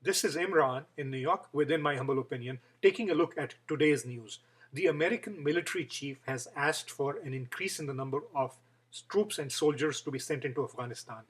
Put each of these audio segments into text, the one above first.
This is Imran in New York, within my humble opinion, taking a look at today's news. The American military chief has asked for an increase in the number of troops and soldiers to be sent into Afghanistan.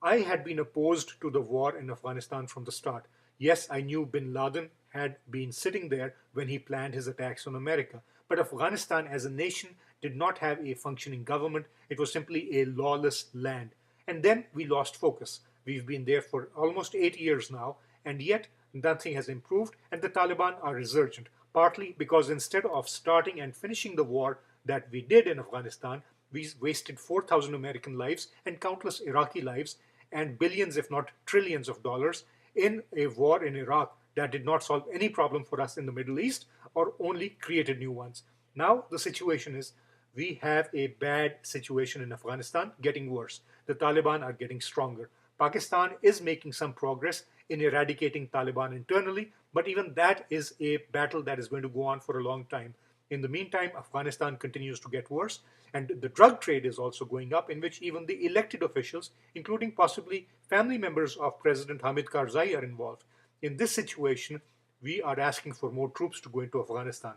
I had been opposed to the war in Afghanistan from the start. Yes, I knew bin Laden had been sitting there when he planned his attacks on America. But Afghanistan as a nation did not have a functioning government. It was simply a lawless land. And then we lost focus. We've been there for almost 8 years now, and yet nothing has improved, and the Taliban are resurgent, partly because instead of starting and finishing the war that we did in Afghanistan, we wasted 4,000 American lives and countless Iraqi lives and billions, if not trillions, of dollars in a war in Iraq that did not solve any problem for us in the Middle East or only created new ones. Now, the situation is we have a bad situation in Afghanistan getting worse. The Taliban are getting stronger. Pakistan is making some progress in eradicating Taliban internally, but even that is a battle that is going to go on for a long time. In the meantime, Afghanistan continues to get worse, and the drug trade is also going up, in which even the elected officials, including possibly family members of President Hamid Karzai, are involved. In this situation, we are asking for more troops to go into Afghanistan.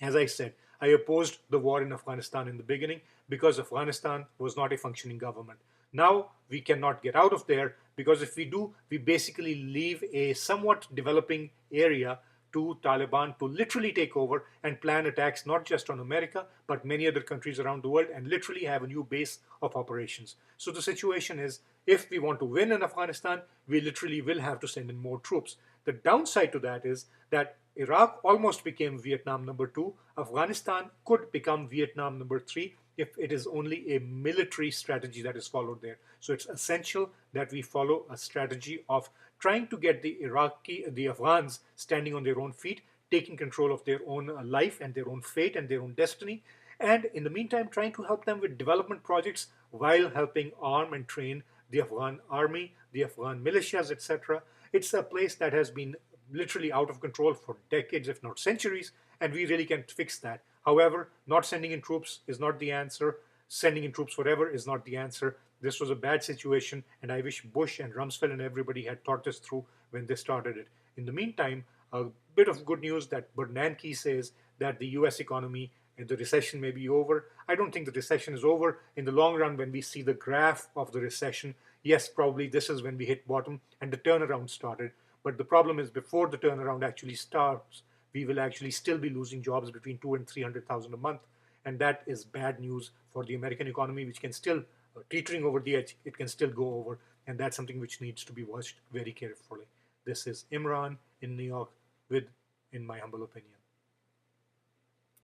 As I said, I opposed the war in Afghanistan in the beginning because Afghanistan was not a functioning government. Now we cannot get out of there because if we do, we basically leave a somewhat developing area to Taliban to literally take over and plan attacks not just on America but many other countries around the world and literally have a new base of operations. So the situation is if we want to win in Afghanistan, we literally will have to send in more troops. The downside to that is that Iraq almost became Vietnam number two. Afghanistan could become Vietnam number three if it is only a military strategy that is followed there. So it's essential that we follow a strategy of trying to get the Afghans standing on their own feet, taking control of their own life and their own fate and their own destiny, and in the meantime trying to help them with development projects while helping arm and train the Afghan army, the Afghan militias, etc. It's a place that has been literally out of control for decades, if not centuries, and we really can't fix that. However, not sending in troops is not the answer. Sending in troops forever is not the answer. This was a bad situation, and I wish Bush and Rumsfeld and everybody had thought this through when they started it. In the meantime, a bit of good news that Bernanke says that the US economy and the recession may be over. I don't think the recession is over. In the long run, when we see the graph of the recession, yes, probably this is when we hit bottom and the turnaround started. But the problem is before the turnaround actually starts, we will actually still be losing jobs between 2 and 300,000 a month. And that is bad news for the American economy, which can still, teetering over the edge, it can still go over. And that's something which needs to be watched very carefully. This is Imran in New York with, in my humble opinion.